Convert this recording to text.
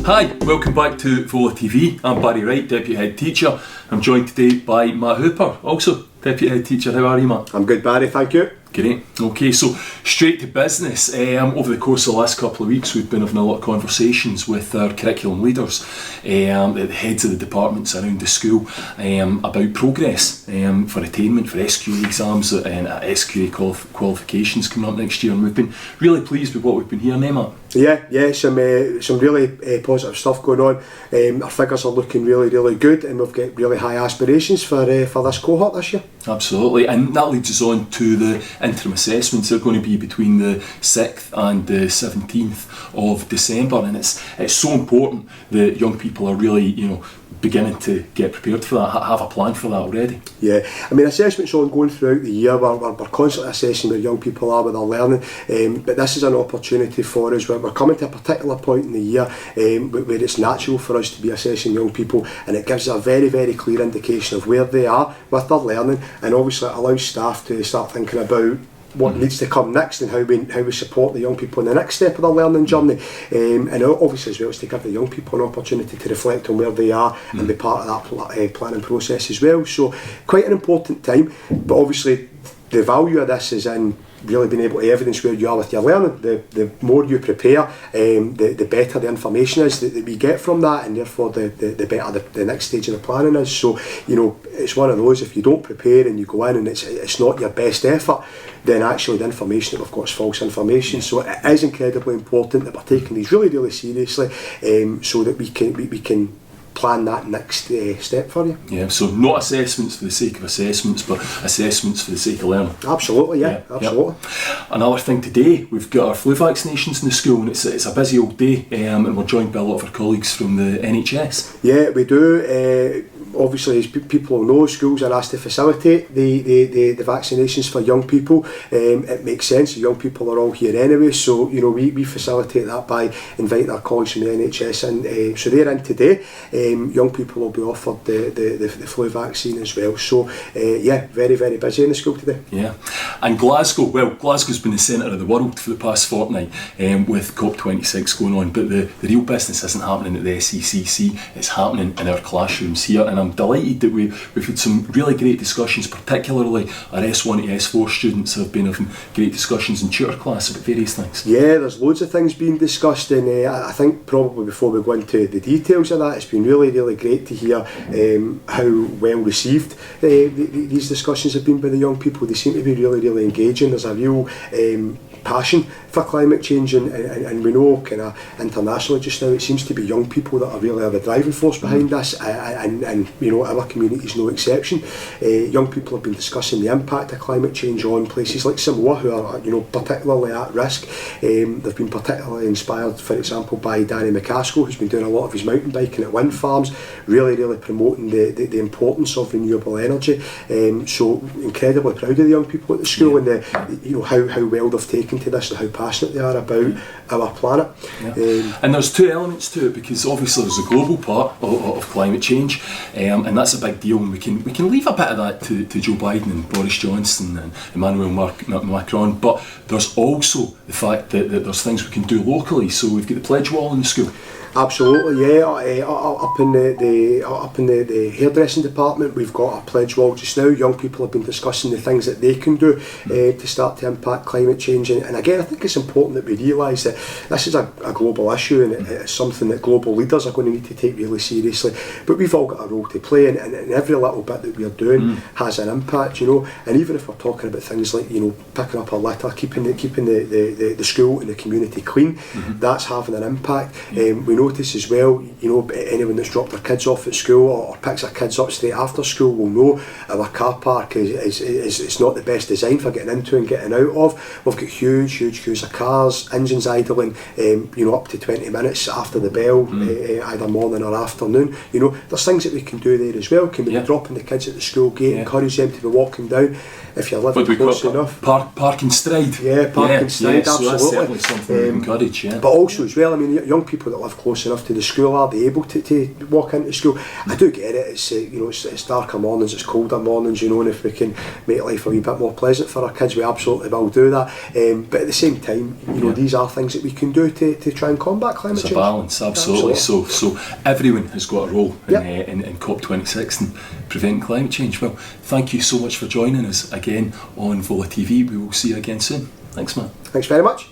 Hi, welcome back to Vola Tv. I'm Barry Wright, Deputy Head Teacher. I'm joined today by Matt Hooper, also Deputy Head Teacher. How are you, Matt? I'm good, Barry, thank you. Great. Okay, so straight to business. Over the course of the last couple of weeks, we've been having a lot of conversations with our curriculum leaders, the heads of the departments around the school, about progress for attainment for SQA exams and SQA qualifications coming up next year. And we've been really pleased with what we've been hearing, Matt. Yeah, some really positive stuff going on. Our figures are looking really good, and we've got really high aspirations for this cohort this year. Absolutely, and that leads us on to the interim assessments. They're going to be between the 6th and the 17th of December, and it's so important that young people are really, beginning to get prepared for that, have a plan for that already. Yeah, I mean, assessments ongoing throughout the year. We're constantly assessing where young people are with their learning, but this is an opportunity for us. We're coming to a particular point in the year where it's natural for us to be assessing young people, and it gives us a very clear indication of where they are with their learning, and obviously it allows staff to start thinking about what needs to come next and how we support the young people in the next step of their learning journey, and obviously as well as to give the young people an opportunity to reflect on where they are and be part of that planning process as well. So quite an important time, but obviously the value of this is in really being able to evidence where you are with your learning. The more you prepare, the better the information is that we get from that, and therefore the better the next stage of the planning is. So it's one of those, if you don't prepare and you go in and it's not your best effort, then actually the information that we've got is false information. So it is incredibly important that we're taking these really seriously, so that we can plan that next step for you. Yeah, so not assessments for the sake of assessments, but assessments for the sake of learning. Absolutely, yeah. Absolutely. Another thing today, we've got our flu vaccinations in the school, and it's a busy old day, and we're joined by a lot of our colleagues from the NHS. Yeah, we do. Obviously, as people know, schools are asked to facilitate the vaccinations for young people. It makes sense, the young people are all here anyway, so we facilitate that by inviting our colleagues from the NHS in. So they're in today. Young people will be offered the flu vaccine as well. So very busy in the school today. Yeah, and Glasgow's been the centre of the world for the past fortnight, with COP26 going on, but the real business isn't happening at the SECC, it's happening in our classrooms here, and I'm delighted that we've had some really great discussions, particularly our S1 to S4 students have been having great discussions in tutor class about various things. Yeah, there's loads of things being discussed, and I think probably before we go into the details of that, it's been really great to hear how well received these discussions have been by the young people. They seem to be really engaging. There's a real passion for climate change, and we know kind of internationally just now it seems to be young people that are really the driving force behind this, and our community is no exception. Young people have been discussing the impact of climate change on places like Samoa, who are particularly at risk. They've been particularly inspired, for example, by Danny McCaskill, who's been doing a lot of his mountain biking at wind farms, really promoting the importance of renewable energy. So incredibly proud of the young people at the school, and how well they've taken to this and how passionate they are about our planet. And there's two elements to it, because obviously there's a global part of climate change, and that's a big deal, and we can leave a bit of that to Joe Biden and Boris Johnson and Emmanuel Macron, but there's also the fact that there's things we can do locally. So we've got the pledge wall in the school. Absolutely, yeah. Up in the hairdressing department, we've got a pledge wall just now. Young people have been discussing the things that they can do to start to impact climate change. And again, I think it's important that we realise that this is a global issue, and it's something that global leaders are going to need to take really seriously. But we've all got a role to play, and every little bit that we're doing has an impact, And even if we're talking about things like picking up our litter, keeping the school and the community clean, that's having an impact. We notice as well, anyone that's dropped their kids off at school or picks their kids up straight after school will know our car park is not the best design for getting into and getting out of. We've got huge queues of cars, engines idling, up to 20 minutes after the bell, either morning or afternoon. There's things that we can do there as well. Can we be dropping the kids at the school gate, encourage them to be walking down if you're living close enough. Park and stride. Yeah, park and stride, absolutely. So that's certainly something we encourage, But also as well, I mean, young people that live close enough to the school, are they able to walk into school? I do get it, it's darker mornings, it's colder mornings, and if we can make life a wee bit more pleasant for our kids, we absolutely will do that. But at the same time, you know, these are things that we can do to try and combat climate change. It's a balance, absolutely. So everyone has got a role in COP26 and preventing climate change. Well, thank you so much for joining us again on Vola TV. We will see you again soon. Thanks, man. Thanks very much.